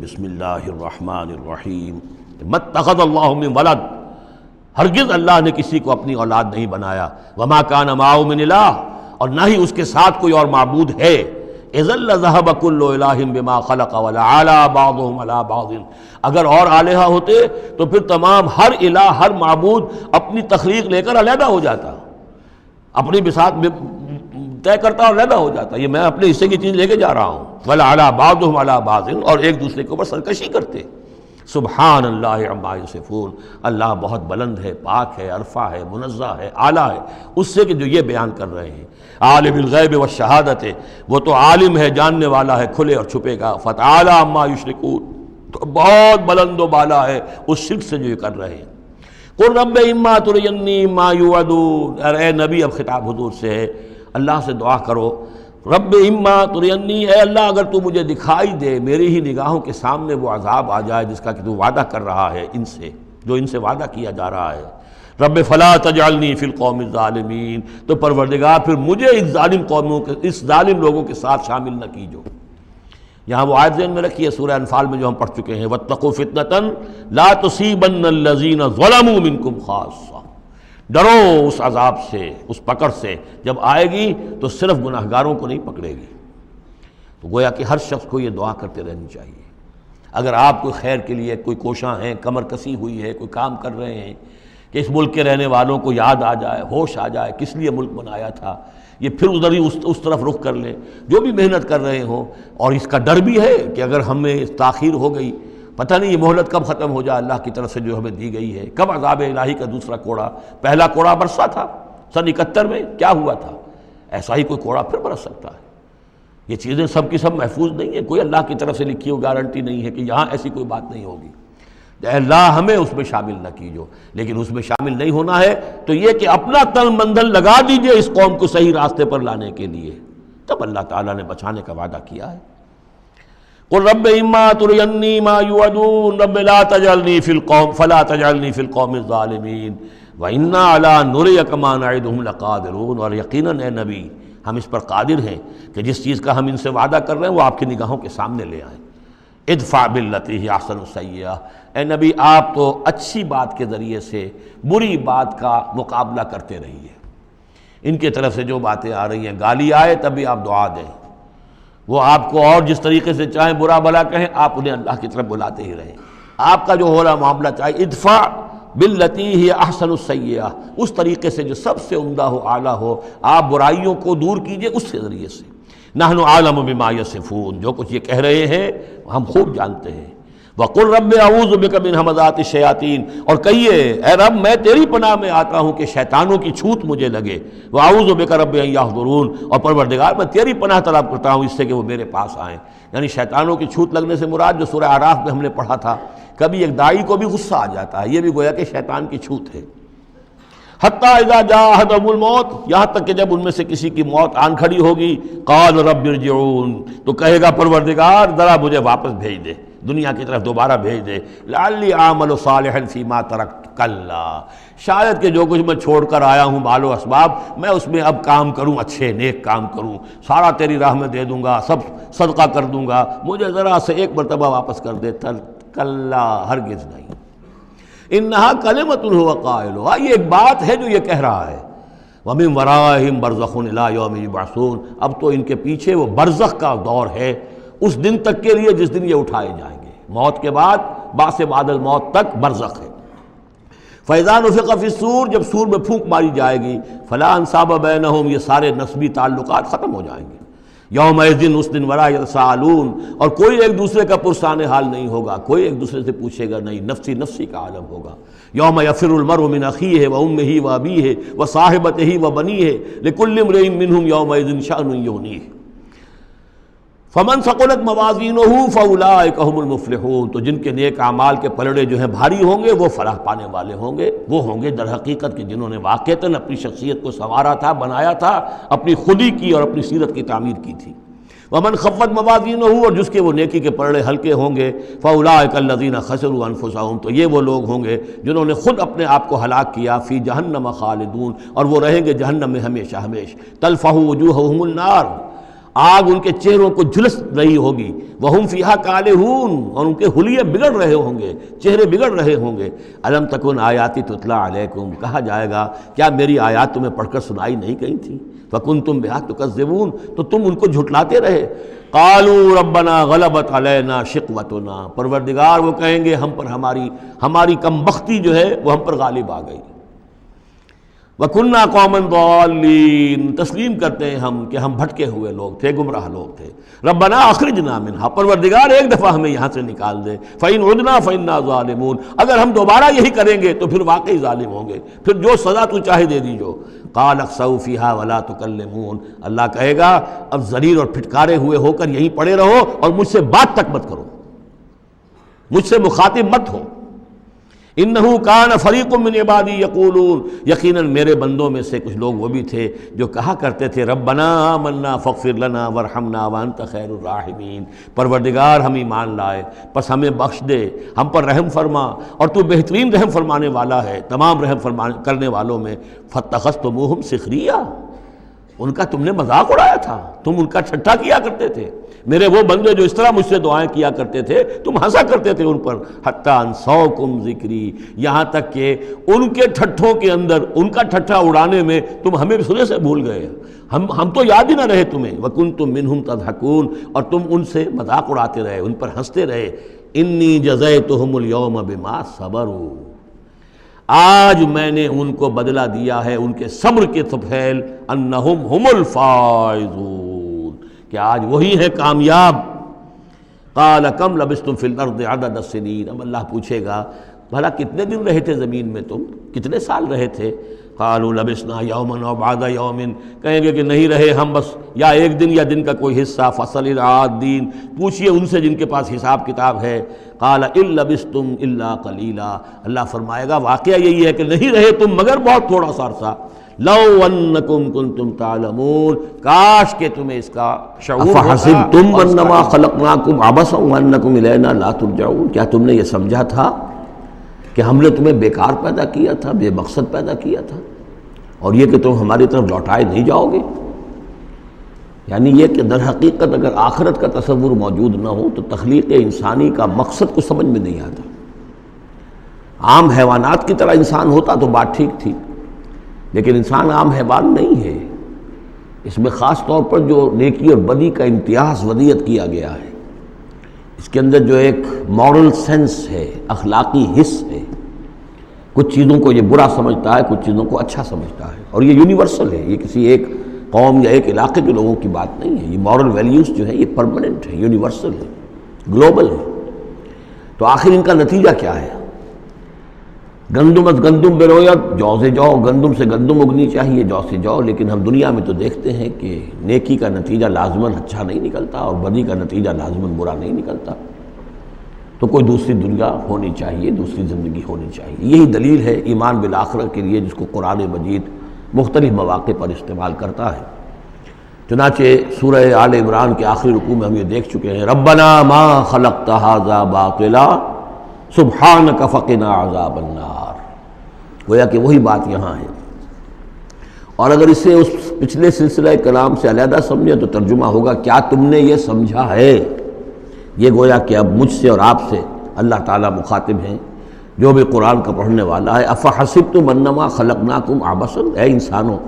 بسم اللہ الرحمن الرحیم ما اتخذ اللہ من ولد، ہرگز اللہ نے کسی کو اپنی اولاد نہیں بنایا، وما کان معہ من الہ، اور نہ ہی اس کے ساتھ کوئی اور معبود ہے، اذا لذہب کل الہ بما خلق ولعلی بعضهم علی بعض، اگر اور آلہہ ہوتے تو پھر تمام ہر الہ ہر معبود اپنی تخلیق لے کر علیحدہ ہو جاتا، اپنی بساط طے کرتا اور علیحدہ ہو جاتا، یہ میں اپنے حصے کی چیز لے کے جا رہا ہوں، وَلَعَلَىٰ بَعْضُهُمْ عَلَىٰ بَعْضٍ، اور ایک دوسرے کے اوپر سرکشی کرتے۔ سبحان اللہ عما یصفون، اللہ بہت بلند ہے، پاک ہے، عرفہ ہے، منزہ ہے، اعلیٰ ہے اس سے کہ جو یہ بیان کر رہے ہیں۔ عالم الغیب والشہادت، وہ تو عالم ہے، جاننے والا ہے کھلے اور چھپے کا، فَتَعَالَىٰ عَمَّا يُشْرِكُونَ، تو بہت بلند و بالا ہے اس شرک سے جو یہ کر رہے ہیں۔ قُلْ رَبِّ إِمَّا تُرِيَنِّي مَا يُوعَدُونَ، اے نبی اب خطاب حضور سے ہے، اللہ سے دعا کرو، رب اما ترینی، اے اللہ اگر تو مجھے دکھائی دے، میری ہی نگاہوں کے سامنے وہ عذاب آ جائے جس کا کہ تو وعدہ کر رہا ہے ان سے، جو ان سے وعدہ کیا جا رہا ہے، رب فلا تجعلنی فی القوم الظالمین، تو پروردگار پھر مجھے اس ظالم قوموں کے، اس ظالم لوگوں کے ساتھ شامل نہ کیجو۔ یہاں وہ آیت ذہن میں رکھیے سورہ انفال میں جو ہم پڑھ چکے ہیں، واتقوا فتنة لا تصیبن الذین ظلموا منکم خاصہ، ڈرو اس عذاب سے، اس پکڑ سے، جب آئے گی تو صرف گناہگاروں کو نہیں پکڑے گی۔ تو گویا کہ ہر شخص کو یہ دعا کرتے رہنی چاہیے، اگر آپ کوئی خیر کے لیے کوئی کوشاں ہیں، کمر کسی ہوئی ہے، کوئی کام کر رہے ہیں کہ اس ملک کے رہنے والوں کو یاد آ جائے، ہوش آ جائے کس لیے ملک بنایا تھا، یہ پھر ادھر ہی اس طرف رخ کر لیں، جو بھی محنت کر رہے ہوں، اور اس کا ڈر بھی ہے کہ اگر ہمیں تاخیر ہو گئی، پتہ نہیں یہ مہلت کب ختم ہو جائے اللہ کی طرف سے جو ہمیں دی گئی ہے، کب عذاب الہی کا دوسرا کوڑا، پہلا کوڑا برسا تھا سن 71 میں، کیا ہوا تھا، ایسا ہی کوئی کوڑا پھر برس سکتا ہے۔ یہ چیزیں سب کی سب محفوظ نہیں ہیں، کوئی اللہ کی طرف سے لکھی ہو گارنٹی نہیں ہے کہ یہاں ایسی کوئی بات نہیں ہوگی، اے اللہ ہمیں اس میں شامل نہ کیجو، لیکن اس میں شامل نہیں ہونا ہے تو یہ کہ اپنا تن بندھن لگا دیجئے اس قوم کو صحیح راستے پر لانے کے لیے، تب اللہ تعالیٰ نے بچانے کا وعدہ کیا ہے۔ قل رب اما ترینی ما یوعدون رب لا تجعلنی فی القوم فلا تجعلنی فی القوم الظالمین وانا علی نریک ما نعدہم لقادرون، اور یقیناً اے نبی ہم اس پر قادر ہیں کہ جس چیز کا ہم ان سے وعدہ کر رہے ہیں وہ آپ کی نگاہوں کے سامنے لے آئیں۔ ادفع باللتی ہی احسن السیئہ، اے نبی آپ تو اچھی بات کے ذریعے سے بری بات کا مقابلہ کرتے رہیے، ان کی طرف سے جو باتیں آ رہی ہیں، گالی آئے تب بھی آپ دعا دیں، وہ آپ کو اور جس طریقے سے چاہیں برا بھلا کہیں، آپ انہیں اللہ کی طرف بلاتے ہی رہیں، آپ کا جو ہو رہا معاملہ چاہے ادفع باللتی ہی احسن السیئہ، اس طریقے سے جو سب سے عمدہ ہو، اعلیٰ ہو، آپ برائیوں کو دور کیجئے اس کے ذریعے سے۔ نحن عالم بما یصفون، جو کچھ یہ کہہ رہے ہیں ہم خوب جانتے ہیں۔ وَقُلْ رَبِّ أَعُوذُ بِكَ مِنْ ہَمَزَاتِ الشَّيَاطِينِ، اور کہیے اے رب میں تیری پناہ میں آتا ہوں کہ شیطانوں کی چھوت مجھے لگے، وَأَعُوذُ بِكَ رَبِّ أَن يَحْضُرُونَ، اور پروردگار میں تیری پناہ طلب کرتا ہوں اس سے کہ وہ میرے پاس آئیں۔ یعنی شیطانوں کی چھوت لگنے سے مراد جو سورہ اعراف میں ہم نے پڑھا تھا، کبھی ایک داعی کو بھی غصہ آ جاتا ہے، یہ بھی گویا کہ شیطان کی چھوت ہے۔ حتیٰ اذا جاء احدهم الموت، یہاں تک کہ جب ان میں سے کسی کی موت آن کھڑی ہوگی، قال رب ارجعون، تو کہے گا پروردگار ذرا مجھے واپس بھیج دے، دنیا کی طرف دوبارہ بھیج دے، لعلی اعمل صالحا فیما ترکت، کلا، شاید کہ جو کچھ میں چھوڑ کر آیا ہوں مال و اسباب، میں اس میں اب کام کروں، اچھے نیک کام کروں، سارا تیری راہ میں دے دوں گا، سب صدقہ کر دوں گا، مجھے ذرا سے ایک مرتبہ واپس کر دے۔ کلا، ہرگز نہیں، انہا کلمۃ هو قائلھا، یہ ایک بات ہے جو یہ کہہ رہا ہے۔ ومن ورائہم برزخ الی یوم یبعثون، اب تو ان کے پیچھے وہ برزخ کا دور ہے، اس دن تک کے لیے جس دن یہ اٹھائے جائیں گے، موت کے بعد بعث بعد الموت تک برزخ ہے۔ فاذا نفخ فی الصور، جب سور میں پھونک ماری جائے گی، فلا انصاب بینہم، یہ سارے نسبی تعلقات ختم ہو جائیں گے۔ یومئذ، اس دن، ولا یتساءلون، اور کوئی ایک دوسرے کا پرسان حال نہیں ہوگا، کوئی ایک دوسرے سے پوچھے گا نہیں، نفسی نفسی کا عالم ہوگا۔ یوم یفر المرء من اخیہ وامہ وابیہ وصاحبتہ وبنیہ لکل امرئ منہم یومئذ شأن یغنیہ۔ فمن ثقلت موازینہ فاولئک هم المفلحون، تو جن کے نیک اعمال کے پلڑے جو ہیں بھاری ہوں گے وہ فلاح پانے والے ہوں گے، وہ ہوں گے در حقیقت کہ جنہوں نے واقعتاً اپنی شخصیت کو سنوارا تھا، بنایا تھا، اپنی خودی کی اور اپنی سیرت کی تعمیر کی تھی۔ ومن خفت موازینہ، اور جس کے وہ نیکی کے پلڑے ہلکے ہوں گے، فاولئک الذین خسروا انفسہم، تو یہ وہ لوگ ہوں گے جنہوں نے خود اپنے آپ کو ہلاک کیا، فی جہنم خالدون، اور وہ رہیں گے جہنم میں ہمیشہ ہمیشہ۔ تلفح وجوہہم النار، آگ ان کے چہروں کو جھلس رہی ہوگی، وَهُمْ فِيهَا كَالِحُونَ، اور ان کے حلیے بگڑ رہے ہوں گے، چہرے بگڑ رہے ہوں گے۔ الم تکن آیاتی تتلی علیکم، کہا جائے گا کیا میری آیات تمہیں پڑھ کر سنائی نہیں گئی تھی؟ فکنتم بہا تکذبون، تو تم ان کو جھٹلاتے رہے۔ قالوا ربنا غلبت علینا شقوتنا، پروردگار وہ کہیں گے ہم پر ہماری کم بختی جو ہے وہ ہم پر غالب آ گئی۔ وَكُنَّا قَوْمًا ضَالِّينَ، تسلیم کرتے ہیں ہم کہ ہم بھٹکے ہوئے لوگ تھے، گمراہ لوگ تھے۔ ربنا اخرجنا منہا، پروردگار ایک دفعہ ہمیں یہاں سے نکال دے۔ فَإِنْ عُدْنَا فَإِنَّا ظَالِمُونَ، اگر ہم دوبارہ یہی کریں گے تو پھر واقعی ظالم ہوں گے، پھر جو سزا تو چاہے دے دیجو۔ قَالَ اخْسَئُوا فِيهَا وَلَا تُكَلِّمُونَ، اللہ کہے گا اب ذلیل اور پھٹکارے ہوئے ہو کر یہیں پڑے رہو اور مجھ سے بات تک مت کرو، مجھ سے مخاطب مت ہو۔ انہو کان فریق من عبادی یقولون، یقیناً میرے بندوں میں سے کچھ لوگ وہ بھی تھے جو کہا کرتے تھے ربنا آمنا فاغفر لنا وارحمنا وانت خیر الراحمین، پروردگار ہم ایمان لائے پس ہمیں بخش دے، ہم پر رحم فرما اور تو بہترین رحم فرمانے والا ہے تمام رحم کرنے والوں میں۔ فاتخذتموہم سخریا، ان کا تم نے مذاق اڑایا تھا، تم ان کا ٹھٹھا کیا کرتے تھے، میرے وہ بندے جو اس طرح مجھ سے دعائیں کیا کرتے تھے تم ہنسا کرتے تھے ان پر۔ حتیٰ انسوکم ذکری، یہاں تک کہ ان کے ٹھٹھوں کے اندر ان کا ٹھٹھا اڑانے میں تم ہمیں سرے سے بھول گئے، ہم تو یاد ہی نہ رہے تمہیں۔ وکنتم منہم تضحکون، اور تم ان سے مذاق اڑاتے رہے، ان پر ہنستے رہے۔ انی جزیتہم اليوم بما صبروا، آج میں نے ان کو بدلہ دیا ہے ان کے صبر کے طفیل، انہم ہم الفائزون، کہ آج وہی ہے کامیاب۔ قال کم لبثتم فی الارض عدد السنین، اب اللہ پوچھے گا بھلا کتنے دن رہے تھے زمین میں، تم کتنے سال رہے تھے؟ قالوا لبثنا یوما او بعد یوم، کہیں گے کہ نہیں رہے ہم بس یا ایک دن یا دن کا کوئی حصہ۔ فصل العادین، پوچھئے ان سے جن کے پاس حساب کتاب ہے۔ قال ان لبثتم الا قلیلا، اللہ فرمائے گا واقعہ یہی ہے کہ نہیں رہے تم مگر بہت تھوڑا سا عرصہ۔ لو انکم کنتم تعلمون، کاش کہ تمہیں اس کا شعور ہوتا۔ افحسبتم انما خلقناکم عبثا وانکم الینا لا ترجعون، کیا تم نے یہ سمجھا تھا کہ ہم نے تمہیں بیکار پیدا کیا تھا، بے مقصد پیدا کیا تھا، اور یہ کہ تم ہماری طرف لوٹائے نہیں جاؤ گے؟ یعنی یہ کہ در حقیقت اگر آخرت کا تصور موجود نہ ہو تو تخلیق انسانی کا مقصد کو سمجھ میں نہیں آتا۔ عام حیوانات کی طرح انسان ہوتا تو بات ٹھیک تھی، لیکن انسان عام حیوان نہیں ہے، اس میں خاص طور پر جو نیکی اور بدی کا امتیاز ودیت کیا گیا ہے، اس کے اندر جو ایک مورل سینس ہے، اخلاقی حس ہے، کچھ چیزوں کو یہ برا سمجھتا ہے، کچھ چیزوں کو اچھا سمجھتا ہے، اور یہ یونیورسل ہے، یہ کسی ایک قوم یا ایک علاقے کے لوگوں کی بات نہیں ہے۔ یہ مورل ویلیوز جو ہے یہ پرماننٹ ہے، یونیورسل ہے، گلوبل ہے۔ تو آخر ان کا نتیجہ کیا ہے؟ گندم از گندم برویت، جو سے جو، گندم سے گندم اگنی چاہیے، جو سے جو، لیکن ہم دنیا میں تو دیکھتے ہیں کہ نیکی کا نتیجہ لازماً اچھا نہیں نکلتا اور بدی کا نتیجہ لازماً برا نہیں نکلتا۔ تو کوئی دوسری دنیا ہونی چاہیے، دوسری زندگی ہونی چاہیے۔ یہی دلیل ہے ایمان بالآخرہ کے لیے جس کو قرآن مجید مختلف مواقع پر استعمال کرتا ہے۔ چنانچہ سورہ آل عمران کے آخری رکوع میں ہم یہ دیکھ چکے ہیں، ربنا ما خلقت ھذا باطلا سبحانک فقنا عذاب النار، گویا کہ وہی بات یہاں ہے۔ اور اگر اسے اس پچھلے سلسلہ کلام سے علیحدہ سمجھے تو ترجمہ ہوگا کیا تم نے یہ سمجھا ہے؟ یہ گویا کہ اب مجھ سے اور آپ سے اللہ تعالیٰ مخاطب ہیں، جو بھی قرآن کا پڑھنے والا ہے۔ افحسبتم انما خلقناکم عبثا، اے انسانوں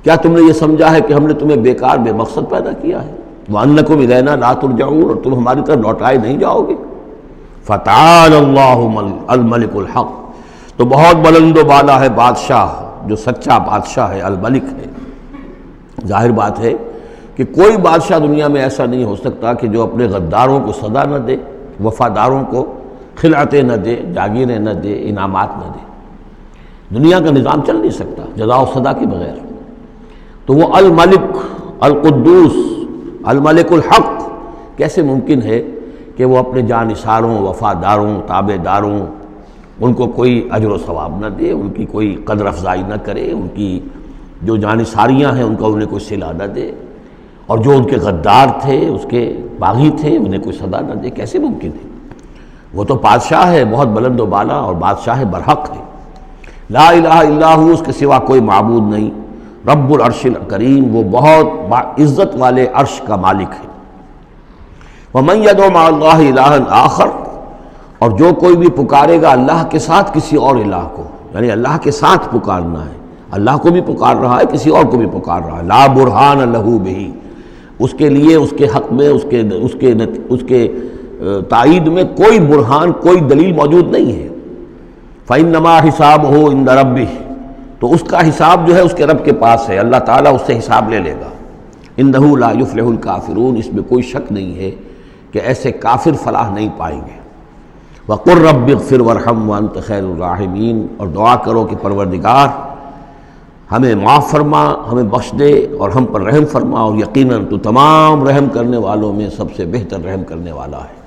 کیا تم نے یہ سمجھا ہے کہ ہم نے تمہیں بیکار بے مقصد پیدا کیا ہے؟ وانکم الینا لا ترجعون، اور تم ہماری طرف لوٹائے نہیں جاؤ گے۔ فتعالی اللہ الملک الحق، تو بہت بلند و بالا ہے بادشاہ جو سچا بادشاہ ہے، الملک ہے۔ ظاہر بات ہے کہ کوئی بادشاہ دنیا میں ایسا نہیں ہو سکتا کہ جو اپنے غداروں کو سزا نہ دے، وفاداروں کو خلعتیں نہ دے، جاگیریں نہ دے، انعامات نہ دے۔ دنیا کا نظام چل نہیں سکتا جزا و سزا کے بغیر۔ تو وہ الملک القدوس الملک الحق کیسے ممکن ہے کہ وہ اپنے جانثاروں، وفاداروں، تابع داروں ان کو کوئی اجر و ثواب نہ دے، ان کی کوئی قدر افزائی نہ کرے، ان کی جو جانثاریاں ہیں ان کا انہیں کوئی صلہ نہ دے، اور جو ان کے غدار تھے، اس کے باغی تھے، انہیں کوئی سزا نہ دے؟ کیسے ممکن ہے؟ وہ تو بادشاہ ہے، بہت بلند و بالا، اور بادشاہ برحق ہے۔ لا الہ الا ہو، اس کے سوا کوئی معبود نہیں۔ رب العرش الکریم، وہ بہت عزت والے عرش کا مالک ہے۔ وَمَن يَدْعُ مَعَ اللَّهِ إِلَٰهًا آخَرَ، اور جو کوئی بھی پکارے گا اللہ کے ساتھ کسی اور الہ کو، یعنی اللہ کے ساتھ پکارنا ہے، اللہ کو بھی پکار رہا ہے، کسی اور کو بھی پکار رہا ہے، لا برہان لہ بہ، اس کے لیے اس کے حق میں اس کے تائید میں کوئی برہان، کوئی دلیل موجود نہیں ہے۔ فإنما حسابہ عند ربہ، تو اس کا حساب جو ہے اس کے رب کے پاس ہے، اللہ تعالیٰ اس سے حساب لے لے گا۔ انہ لا یفلح الکافرون، اس میں کوئی شک نہیں ہے کہ ایسے کافر فلاح نہیں پائیں گے۔ وقل رب اغفر وارحم وانت خیر الراحمین، اور دعا کرو کہ پروردگار ہمیں معاف فرما، ہمیں بخش دے اور ہم پر رحم فرما، اور یقیناً تو تمام رحم کرنے والوں میں سب سے بہتر رحم کرنے والا ہے۔